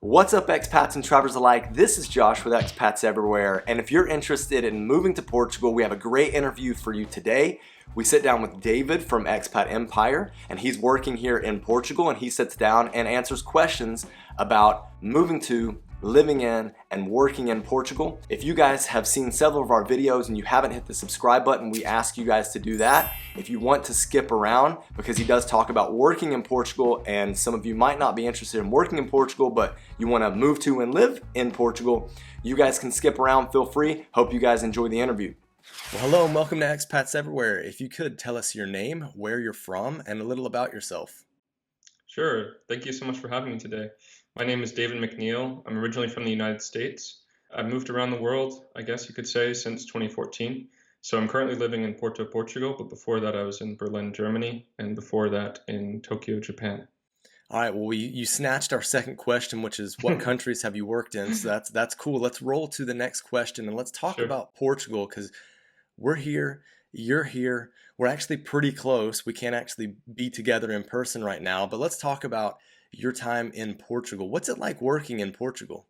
What's up, expats and travelers alike? This is Josh with Expats Everywhere, and if you're interested in moving to Portugal, we have a great interview for you today. We sit down with David from Expat Empire, and he's working here in Portugal, and he sits down and answers questions about moving to, living in, and working in Portugal. If you guys have seen several of our videos and you haven't hit the subscribe button, we ask you guys to do that. If you want to skip around, because he does talk about working in Portugal, and some of you might not be interested in working in Portugal, but you want to move to and live in Portugal, you guys can skip around, feel free. Hope you guys enjoy the interview. Well, hello and welcome to Expats Everywhere. If you could tell us your name, where you're from, and a little about yourself. Sure. Thank you so much for having me today. My name is David McNeill. I'm originally from the United States. I've moved around the world, I guess you could say, since 2014. So I'm currently living in Porto, Portugal, but before that I was in Berlin, Germany, and before that in Tokyo, Japan. All right, well, you snatched our second question, which is what countries have you worked in? So that's cool. Let's roll to the next question, and let's talk Sure. about Portugal, because we're here, you're here. We're actually pretty close. We can't actually be together in person right now, but let's talk about your time in Portugal. What's it like working in Portugal?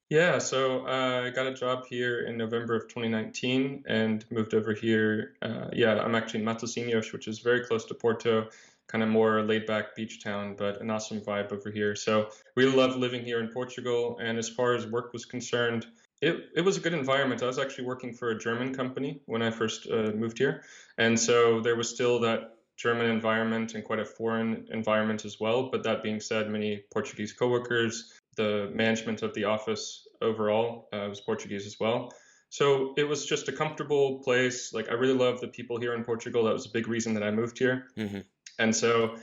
Yeah, so I got a job here in November of 2019 and moved over here. I'm actually in Matosinhos, which is very close to Porto, kind of more laid-back beach town, but an awesome vibe over here. So really love living here in Portugal. And as far as work was concerned, it was a good environment. I was actually working for a German company when I first moved here. And so there was still that German environment and quite a foreign environment as well. But that being said, many Portuguese coworkers, the management of the office overall was Portuguese as well. So it was just a comfortable place. Like I really love the people here in Portugal. That was a big reason that I moved here. Mm-hmm. And so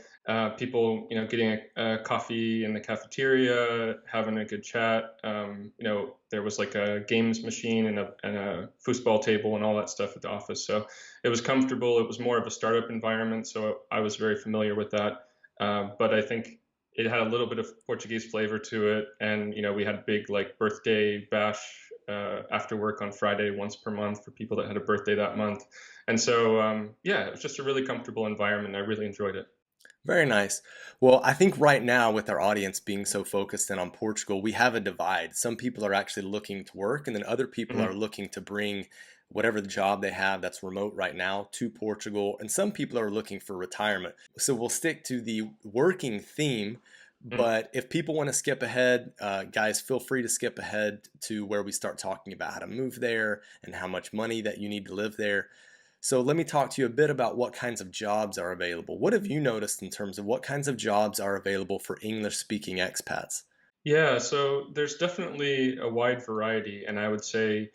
people, getting a coffee in the cafeteria, having a good chat. There was like a games machine and a foosball table and all that stuff at the office. So it was comfortable. It was more of a startup environment. So I was very familiar with that. But I think it had a little bit of Portuguese flavor to it. And, we had big like birthday bash after work on Friday once per month for people that had a birthday that month. And so, it was just a really comfortable environment. I really enjoyed it. Very nice. Well, I think right now with our audience being so focused in on Portugal, we have a divide. Some people are actually looking to work, and then other people Mm-hmm. are looking to bring whatever the job they have that's remote right now to Portugal, and some people are looking for retirement. So we'll stick to the working theme, but if people want to skip ahead, guys, feel free to skip ahead to where we start talking about how to move there and how much money that you need to live there. So let me talk to you a bit about what kinds of jobs are available. What have you noticed in terms of what kinds of jobs are available for English-speaking expats? Yeah, so there's definitely a wide variety, and I would say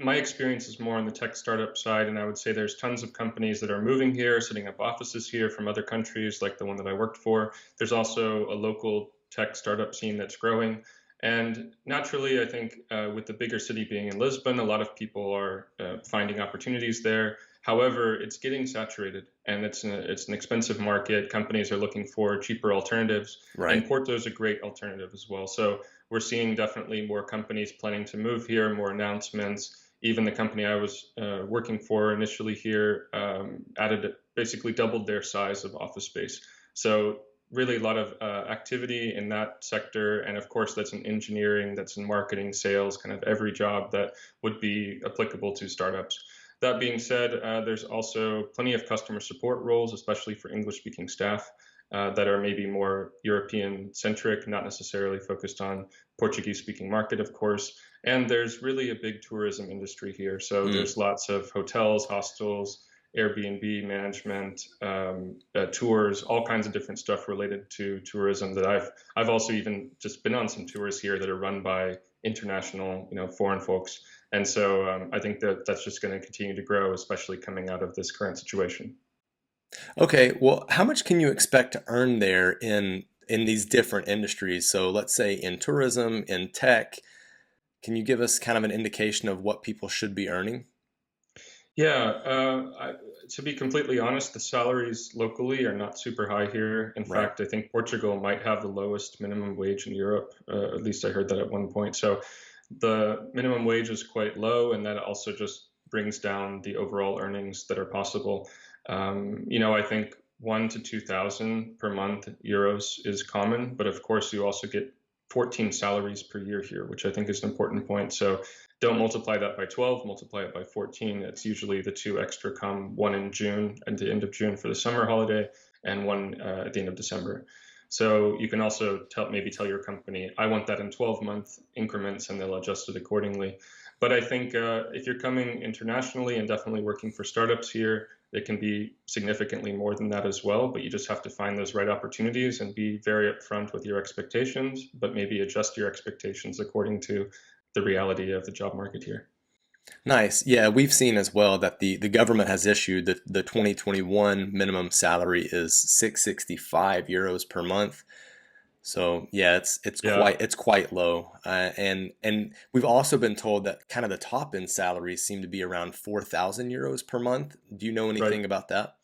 my experience is more on the tech startup side, and I would say there's tons of companies that are moving here, setting up offices here from other countries, like the one that I worked for. There's also a local tech startup scene that's growing. And naturally, I think with the bigger city being in Lisbon, a lot of people are finding opportunities there. However, it's getting saturated, and it's an expensive market. Companies are looking for cheaper alternatives, and Right. Porto is a great alternative as well. So we're seeing definitely more companies planning to move here, more announcements. Even the company I was working for initially here basically doubled their size of office space. So really a lot of activity in that sector. And of course, that's in engineering, that's in marketing, sales, kind of every job that would be applicable to startups. That being said, there's also plenty of customer support roles, especially for English-speaking staff that are maybe more European-centric, not necessarily focused on Portuguese-speaking market, of course. And there's really a big tourism industry here. So Mm. there's lots of hotels, hostels, Airbnb management, tours, all kinds of different stuff related to tourism that I've also even just been on some tours here that are run by international, foreign folks. And so I think that that's just going to continue to grow, especially coming out of this current situation. Okay, well, how much can you expect to earn there in these different industries? So let's say in tourism, in tech, can you give us kind of an indication of what people should be earning? Yeah, to be completely honest, the salaries locally are not super high here. In Right. fact, I think Portugal might have the lowest minimum wage in Europe. At least I heard that at one point. So the minimum wage is quite low, and that also just brings down the overall earnings that are possible. I think 1 to 2,000 per month euros is common, but of course you also get 14 salaries per year here, which I think is an important point. So don't multiply that by 12, multiply it by 14. It's usually the two extra come, one in June, at the end of June for the summer holiday, and one at the end of December. So you can also maybe tell your company, I want that in 12-month increments, and they'll adjust it accordingly. But I think if you're coming internationally and definitely working for startups here, it can be significantly more than that as well, but you just have to find those right opportunities and be very upfront with your expectations, but maybe adjust your expectations according to the reality of the job market here. Nice. Yeah, we've seen as well that the government has issued the 2021 minimum salary is 665 euros per month. So yeah, Yeah, it's quite low, and we've also been told that kind of the top end salaries seem to be around 4,000 euros per month. Do you know right. anything about that?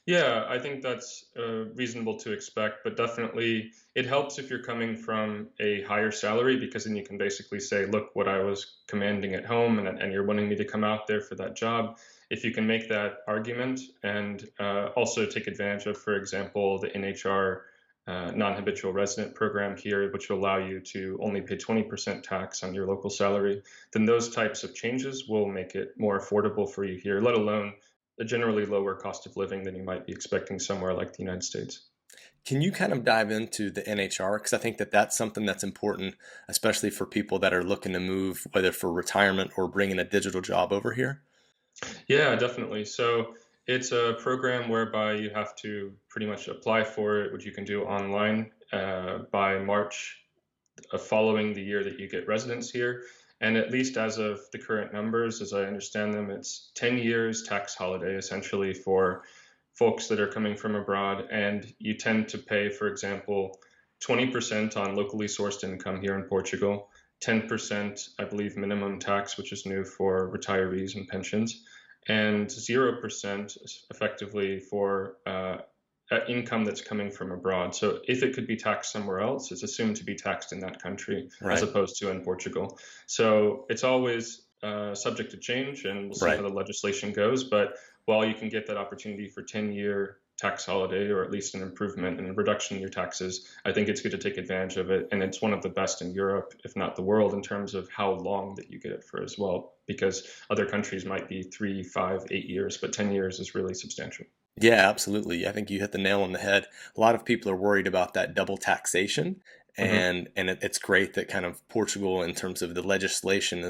Yeah, I think that's reasonable to expect, but definitely it helps if you're coming from a higher salary because then you can basically say, look, what I was commanding at home, and you're wanting me to come out there for that job. If you can make that argument and also take advantage of, for example, the NHR non-habitual resident program here, which will allow you to only pay 20% tax on your local salary, then those types of changes will make it more affordable for you here, let alone a generally lower cost of living than you might be expecting somewhere like the United States. Can you kind of dive into the NHR? Because I think that that's something that's important, especially for people that are looking to move, whether for retirement or bringing a digital job over here. Yeah, definitely. So it's a program whereby you have to pretty much apply for it, which you can do online by March following the year that you get residence here. And at least as of the current numbers, as I understand them, it's 10 years tax holiday essentially for folks that are coming from abroad. And you tend to pay, for example, 20% on locally sourced income here in Portugal, 10%, I believe, minimum tax, which is new for retirees and pensions, and 0% effectively for income that's coming from abroad. So if it could be taxed somewhere else, it's assumed to be taxed in that country as Right. opposed to in Portugal. So it's always subject to change, and we'll see how Right. the legislation goes. But while you can get that opportunity for 10-year tax holiday, or at least an improvement and a reduction in your taxes, I think it's good to take advantage of it. And it's one of the best in Europe, if not the world, in terms of how long that you get it for as well, because other countries might be 3, 5, 8 years, but 10 years is really substantial. Yeah, absolutely. I think you hit the nail on the head. A lot of people are worried about that double taxation, Hmm. and it's great that kind of Portugal, in terms of the legislation,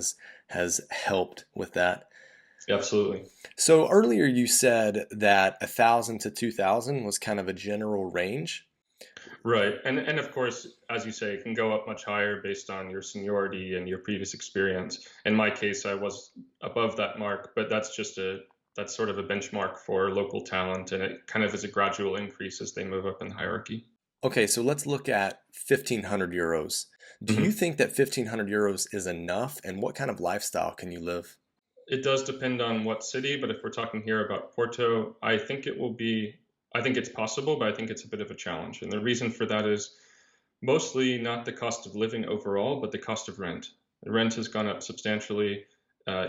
has helped with that. Absolutely. So earlier you said that 1,000 to 2,000 was kind of a general range. Right. And of course, as you say, it can go up much higher based on your seniority and your previous experience. In my case, I was above that mark, but that's sort of a benchmark for local talent, and it kind of is a gradual increase as they move up in the hierarchy. Okay, so let's look at 1,500 euros. Do you Hmm. think that 1,500 euros is enough, and what kind of lifestyle can you live? It does depend on what city, but if we're talking here about Porto, I think it's possible, but I think it's a bit of a challenge. And the reason for that is mostly not the cost of living overall, but the cost of rent. The rent has gone up substantially,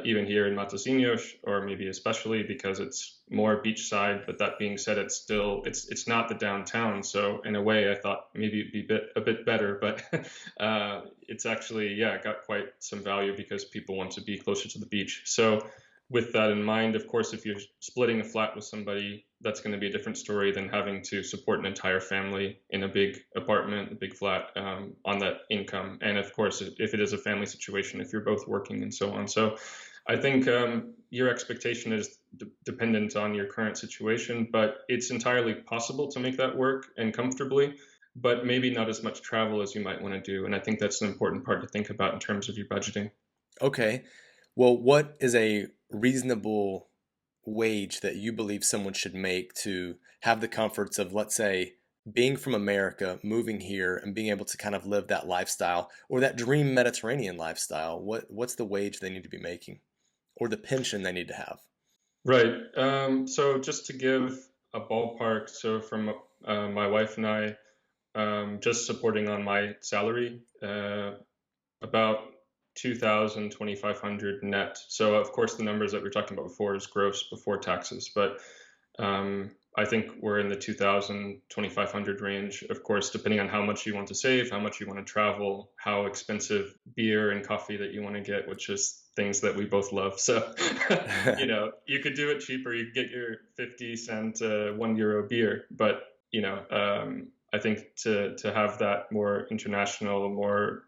even here in Matosinhos, or maybe especially because it's more beachside. But that being said, it's not the downtown. So in a way, I thought maybe it'd be a bit better, but it's actually, yeah, got quite some value because people want to be closer to the beach. So with that in mind, of course, if you're splitting a flat with somebody, that's going to be a different story than having to support an entire family in a big apartment, a big flat, on that income. And of course, if it is a family situation, if you're both working and so on. So I think your expectation is dependent on your current situation, but it's entirely possible to make that work and comfortably, but maybe not as much travel as you might want to do. And I think that's an important part to think about in terms of your budgeting. Okay, well, what is a reasonable wage that you believe someone should make to have the comforts of, let's say, being from America, moving here, and being able to kind of live that lifestyle or that dream Mediterranean lifestyle? What's the wage they need to be making, or the pension they need to have? Right. So just to give a ballpark, so from my wife and I, just supporting on my salary, about 2,000, 2,500 net. So of course the numbers that we are talking about before is gross before taxes, but I think we're in the 2,000, 2,500 range, of course, depending on how much you want to save, how much you want to travel, how expensive beer and coffee that you want to get, which is things that we both love. So, you could do it cheaper. You could get your 50 cent, €1 beer. But, I think to have that more international, more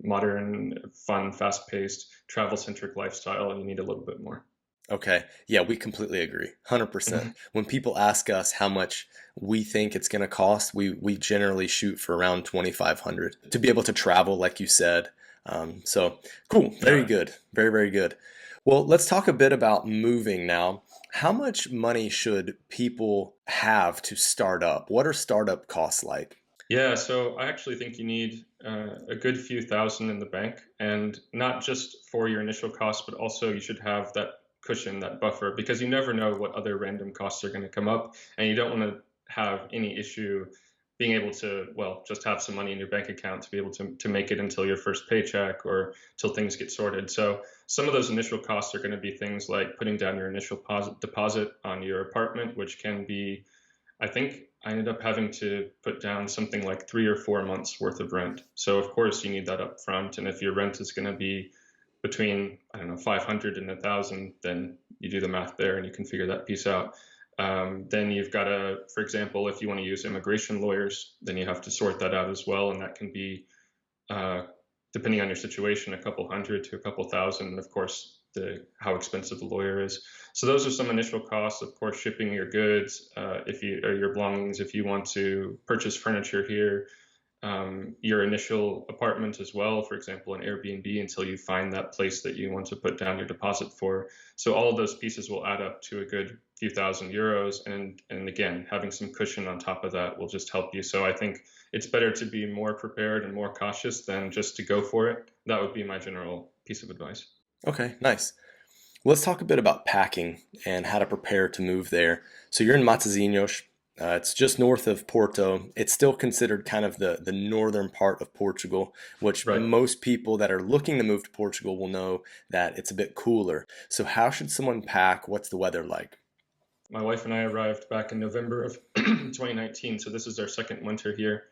modern, fun, fast paced, travel centric lifestyle, you need a little bit more. Okay. Yeah, we completely agree. 100%. Mhm. When people ask us how much we think it's going to cost, we generally shoot for around 2,500 to be able to travel, like you said. So cool. Very Yeah. good. Very, very good. Well, let's talk a bit about moving now. How much money should people have to start up? What are startup costs like? Yeah, so I actually think you need a good few thousand in the bank, and not just for your initial costs, but also you should have that cushion, that buffer, because you never know what other random costs are going to come up, and you don't want to have any issue being able to, well, just have some money in your bank account to be able to make it until your first paycheck or till things get sorted. So some of those initial costs are going to be things like putting down your initial deposit on your apartment, which can be, I think I ended up having to put down something like 3 or 4 months worth of rent. So of course you need that up front. And if your rent is going to be between, I don't know, 500 and 1,000, then you do the math there and you can figure that piece out. Then you've got to, for example, if you want to use immigration lawyers, then you have to sort that out as well. And that can be, uh, depending on your situation, a couple hundred to a couple thousand. And of course, how expensive the lawyer is. So those are some initial costs. Of course, shipping your goods, if you or your belongings, if you want to purchase furniture here, your initial apartment as well, for example, an Airbnb, until you find that place that you want to put down your deposit for. So all of those pieces will add up to a good few thousand euros. And again, having some cushion on top of that will just help you. So I think it's better to be more prepared and more cautious than just to go for it. That would be my general piece of advice. Okay, nice. Let's talk a bit about packing and how to prepare to move there. So you're in Matosinhos. It's just north of Porto. It's still considered kind of the northern part of Portugal, which Right. most people that are looking to move to Portugal will know that it's a bit cooler. So how should someone pack? What's the weather like? My wife and I arrived back in November of 2019, so this is our second winter here.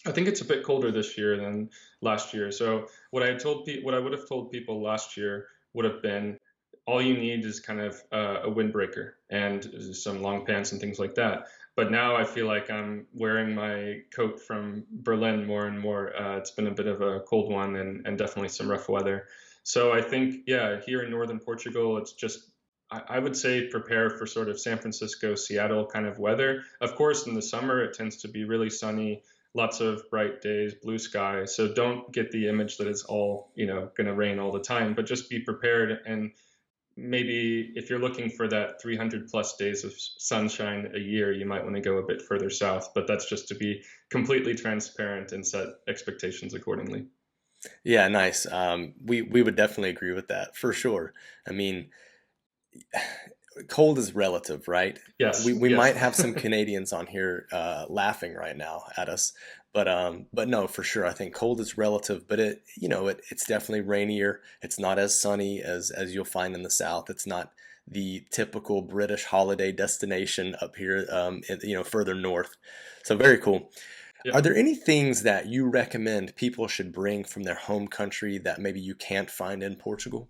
I think it's a bit colder this year than last year. So what I would have told people last year would have been, all you need is kind of a windbreaker and some long pants and things like that. But now I feel like I'm wearing my coat from Berlin more and more. It's been a bit of a cold one, and definitely some rough weather. So I think, yeah, here in northern Portugal, it's just, I would say prepare for sort of San Francisco, Seattle kind of weather. Of course, in the summer, it tends to be really sunny, lots of bright days, blue sky. So don't get the image that it's all, going to rain all the time, but just be prepared. And maybe if you're looking for that 300 plus days of sunshine a year, you might want to go a bit further south. But that's just to be completely transparent and set expectations accordingly. Yeah, nice. We would definitely agree with that for sure. I mean, cold is relative, right? We Yes, we yes. might have some Canadians on here laughing right now at us, but no, for sure, I think cold is relative. But it's definitely rainier. It's not as sunny as you'll find in the South. It's not the typical British holiday destination up here, further north. So very cool. Yeah. Are there any things that you recommend people should bring from their home country that maybe you can't find in Portugal?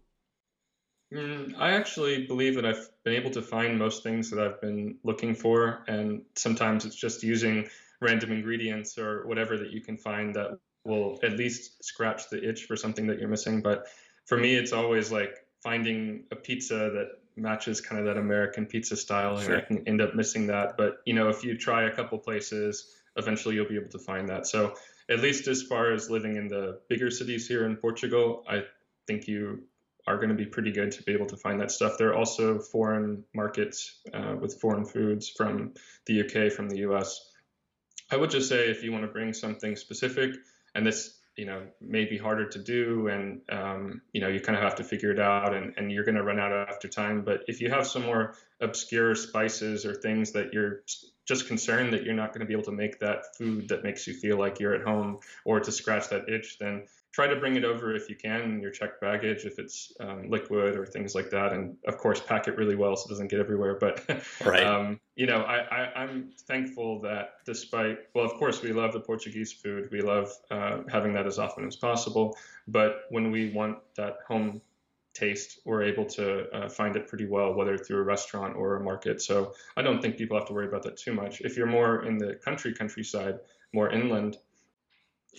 I actually believe that I've been able to find most things that I've been looking for, and sometimes it's just using random ingredients or whatever that you can find that will at least scratch the itch for something that you're missing. But for me, it's always like finding a pizza that matches kind of that American pizza style, and I Sure. can end up missing that. But if you try a couple places, eventually you'll be able to find that. So at least as far as living in the bigger cities here in Portugal, I think you are going to be pretty good to be able to find that stuff. There are also foreign markets with foreign foods from the UK, from the US. I would just say if you want to bring something specific, and this may be harder to do, and you kind of have to figure it out, and you're going to run out after time. But if you have some more obscure spices or things that you're just concerned that you're not going to be able to make that food that makes you feel like you're at home, or to scratch that itch, then try to bring it over if you can in your checked baggage, if it's liquid or things like that. And of course, pack it really well so it doesn't get everywhere. But, Right. I'm thankful that despite, well, of course, we love the Portuguese food. We love having that as often as possible. But when we want that home taste, we're able to find it pretty well, whether through a restaurant or a market. So I don't think people have to worry about that too much. If you're more in the countryside, more inland,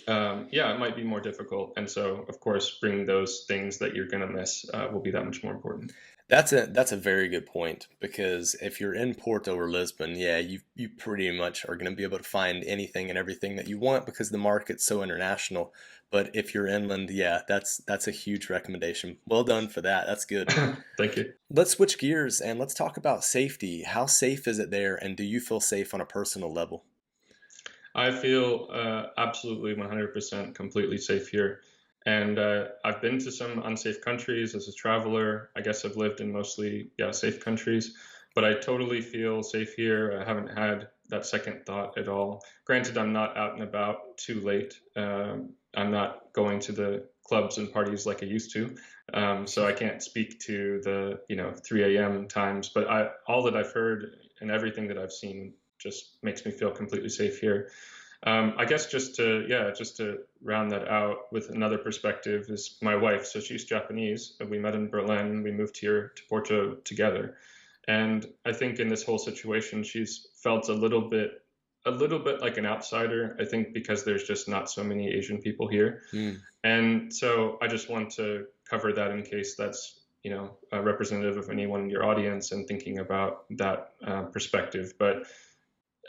it might be more difficult. And so, of course, bringing those things that you're going to miss will be that much more important. That's a very good point, because if you're in Porto or Lisbon, yeah, you pretty much are going to be able to find anything and everything that you want because the market's so international. But if you're inland, yeah, that's a huge recommendation. Well done for that. That's good. Thank you. Let's switch gears and let's talk about safety. How safe is it there, and do you feel safe on a personal level? I feel absolutely 100% completely safe here. And I've been to some unsafe countries as a traveler. I guess I've lived in mostly, safe countries, but I totally feel safe here. I haven't had that second thought at all. Granted, I'm not out and about too late. I'm not going to the clubs and parties like I used to. So I can't speak to the, 3 a.m. times, but all that I've heard and everything that I've seen just makes me feel completely safe here. I guess just to round that out with another perspective is my wife. So she's Japanese. We met in Berlin. We moved here to Porto together. And I think in this whole situation, she's felt a little bit like an outsider, I think, because there's just not so many Asian people here. Mm. And so I just want to cover that in case that's, representative of anyone in your audience and thinking about that perspective. But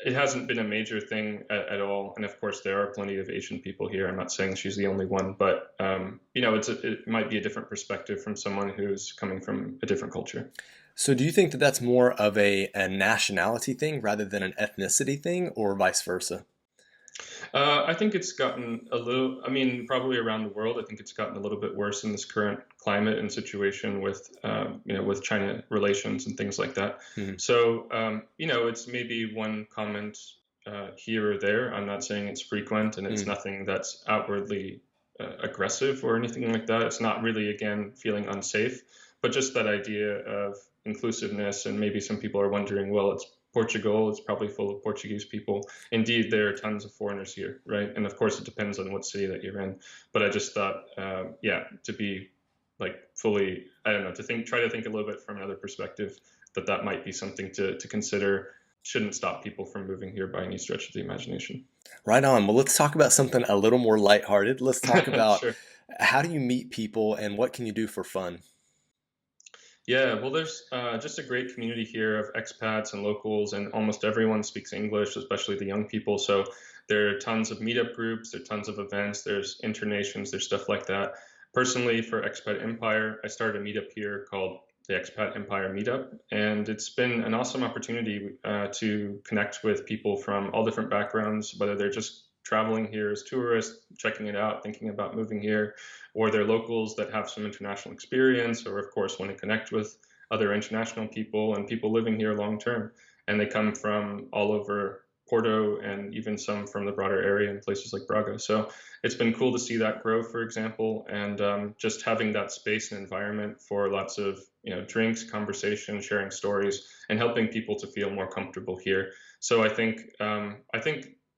it hasn't been a major thing at all. And of course, there are plenty of Asian people here. I'm not saying she's the only one, but it might be a different perspective from someone who's coming from a different culture. So do you think that that's more of a nationality thing rather than an ethnicity thing, or vice versa? I think it's gotten a little, I mean, probably around the world, I think it's gotten a little bit worse in this current climate and situation with, with China relations and things like that. Mm-hmm. So, it's maybe one comment here or there. I'm not saying it's frequent, and it's nothing that's outwardly aggressive or anything like that. It's not really, again, feeling unsafe, but just that idea of inclusiveness. And maybe some people are wondering, well, it's Portugal, it's probably full of Portuguese people. Indeed, there are tons of foreigners here, right? And of course, it depends on what city that you're in. But I just thought, to be like fully, I don't know, try to think a little bit from another perspective, that might be something to consider. Shouldn't stop people from moving here by any stretch of the imagination. Right on. Well, let's talk about something a little more lighthearted. Let's talk about Sure. How do you meet people and what can you do for fun? Yeah, well, there's just a great community here of expats and locals, and almost everyone speaks English, especially the young people. So there are tons of meetup groups, there are tons of events, there's internations, there's stuff like that. Personally, for Expat Empire, I started a meetup here called the Expat Empire Meetup, and it's been an awesome opportunity to connect with people from all different backgrounds, whether they're just traveling here as tourists, checking it out, thinking about moving here, or they're locals that have some international experience, or of course want to connect with other international people and people living here long term. And they come from all over Porto and even some from the broader area in places like Braga. So it's been cool to see that grow, for example, and just having that space and environment for lots of drinks, conversation, sharing stories, and helping people to feel more comfortable here. So I think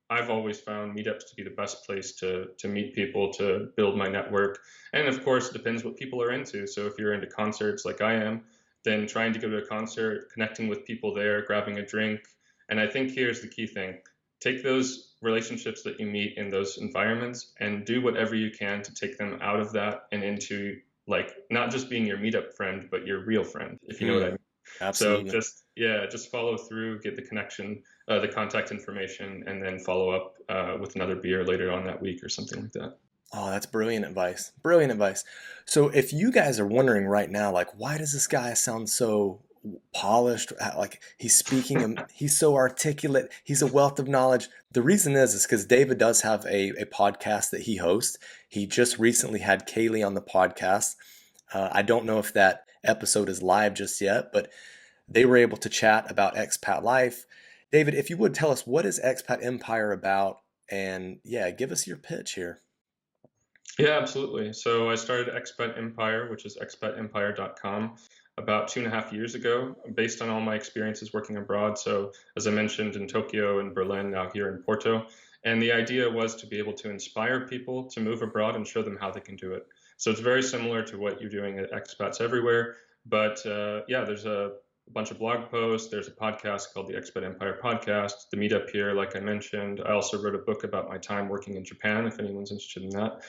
I've always found meetups to be the best place to meet people, to build my network. And of course, it depends what people are into. So if you're into concerts like I am, then trying to go to a concert, connecting with people there, grabbing a drink. And I think here's the key thing. Take those relationships that you meet in those environments and do whatever you can to take them out of that and into, like, not just being your meetup friend, but your real friend, if you know what I mean. Absolutely. So just follow through, get the connection, the contact information, and then follow up with another beer later on that week or something like that. Oh, that's brilliant advice. Brilliant advice. So if you guys are wondering right now, like, why does this guy sound so polished? Like he's speaking and he's so articulate. He's a wealth of knowledge. The reason is because David does have a podcast that he hosts. He just recently had Kaylee on the podcast. I don't know if that episode is live just yet, but They were able to chat about expat life. David, if you would tell us, what is Expat Empire about? And yeah, give us your pitch here. Yeah, absolutely. So I started Expat Empire, which is expatempire.com, about 2.5 years ago, based on all my experiences working abroad. So, as I mentioned, in Tokyo and Berlin, now here in Porto. And the idea was to be able to inspire people to move abroad and show them how they can do it. So it's very similar to what you're doing at Expats Everywhere. But yeah, there's a bunch of blog posts. There's a podcast called the Expat Empire Podcast, the meetup here, like I mentioned. I also wrote a book about my time working in Japan, if anyone's interested in that.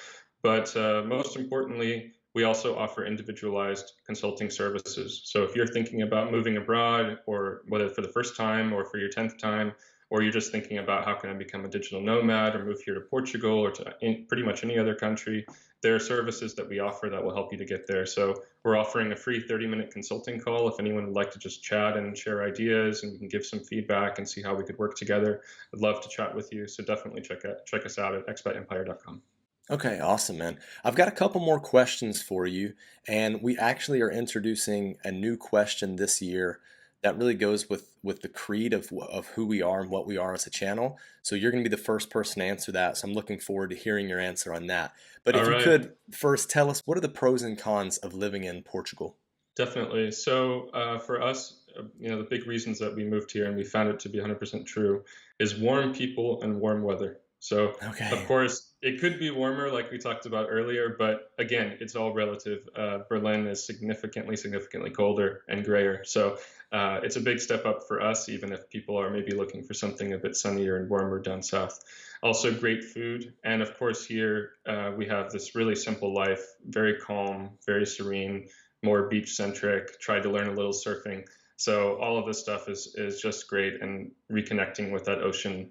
But most importantly, we also offer individualized consulting services. So if you're thinking about moving abroad, or whether for the first time or for your 10th time, or you're just thinking about how can I become a digital nomad or move here to Portugal or to pretty much any other country, there are services that we offer that will help you to get there. So we're offering a free 30-minute consulting call if anyone would like to just chat and share ideas, and we can give some feedback and see how we could work together. I'd love to chat with you. So definitely check us out at expatempire.com. Okay, awesome, man. I've got a couple more questions for you, and we actually are introducing a new question this year that really goes with the creed of who we are and what we are as a channel. So you're going to be the first person to answer that. So I'm looking forward to hearing your answer on that. But if All you right. could first tell us, what are the pros and cons of living in Portugal? Definitely. So for us, the big reasons that we moved here and we found it to be 100% true is warm people and warm weather. So of Okay. course, it could be warmer like we talked about earlier, but again, it's all relative. Berlin is significantly colder and grayer. So it's a big step up for us, even if people are maybe looking for something a bit sunnier and warmer down south. Also, great food. And of course, here we have this really simple life, very calm, very serene, more beach centric, tried to learn a little surfing. So all of this stuff is just great, and reconnecting with that ocean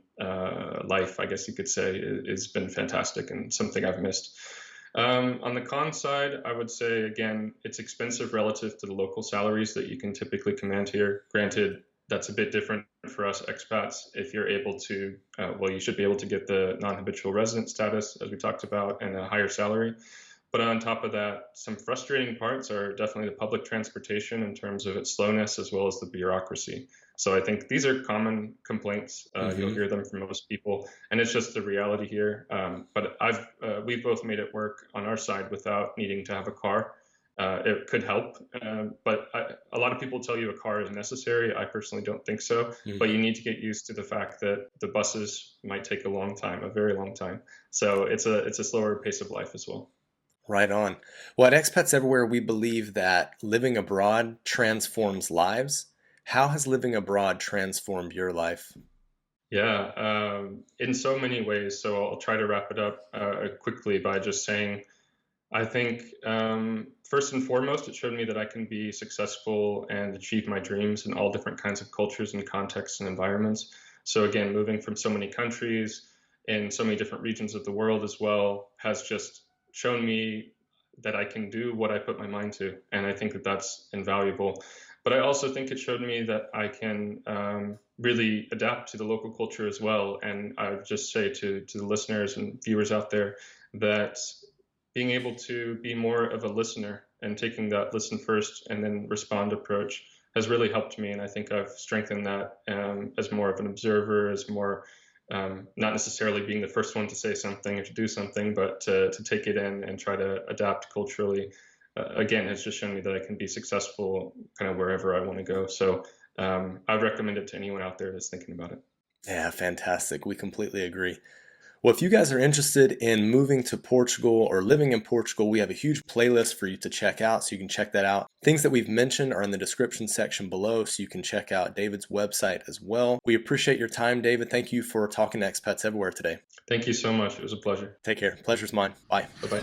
life, I guess you could say, has been fantastic and something I've missed. On the con side, I would say, again, it's expensive relative to the local salaries that you can typically command here. Granted, that's a bit different for us expats. If you're able to, you should be able to get the non-habitual resident status, as we talked about, and a higher salary. But on top of that, some frustrating parts are definitely the public transportation in terms of its slowness, as well as the bureaucracy. So I think these are common complaints. You'll hear them from most people, and it's just the reality here. But we've both made it work on our side without needing to have a car. It could help, but a lot of people tell you a car is necessary. I personally don't think so, but you need to get used to the fact that the buses might take a long time, a very long time. So it's a slower pace of life as well. Right on. Well, at Expats Everywhere, we believe that living abroad transforms lives. How has living abroad transformed your life? Yeah, in so many ways. So I'll try to wrap it up quickly by just saying, I think first and foremost, it showed me that I can be successful and achieve my dreams in all different kinds of cultures and contexts and environments. So again, moving from so many countries in so many different regions of the world as well has just shown me that I can do what I put my mind to. And I think that that's invaluable. But I also think it showed me that I can really adapt to the local culture as well. And I would just say to the listeners and viewers out there that being able to be more of a listener and taking that listen first and then respond approach has really helped me. And I think I've strengthened that as more of an observer, as more not necessarily being the first one to say something or to do something, but to take it in and try to adapt culturally. Again, has just shown me that I can be successful kind of wherever I want to go. So I recommend it to anyone out there that's thinking about it. Yeah, fantastic. We completely agree. Well, if you guys are interested in moving to Portugal or living in Portugal, we have a huge playlist for you to check out, so you can check that out. Things that we've mentioned are in the description section below, so you can check out David's website as well. We appreciate your time, David. Thank you for talking to Expats Everywhere today. Thank you so much. It was a pleasure. Take care. Pleasure's mine. Bye. Bye-bye.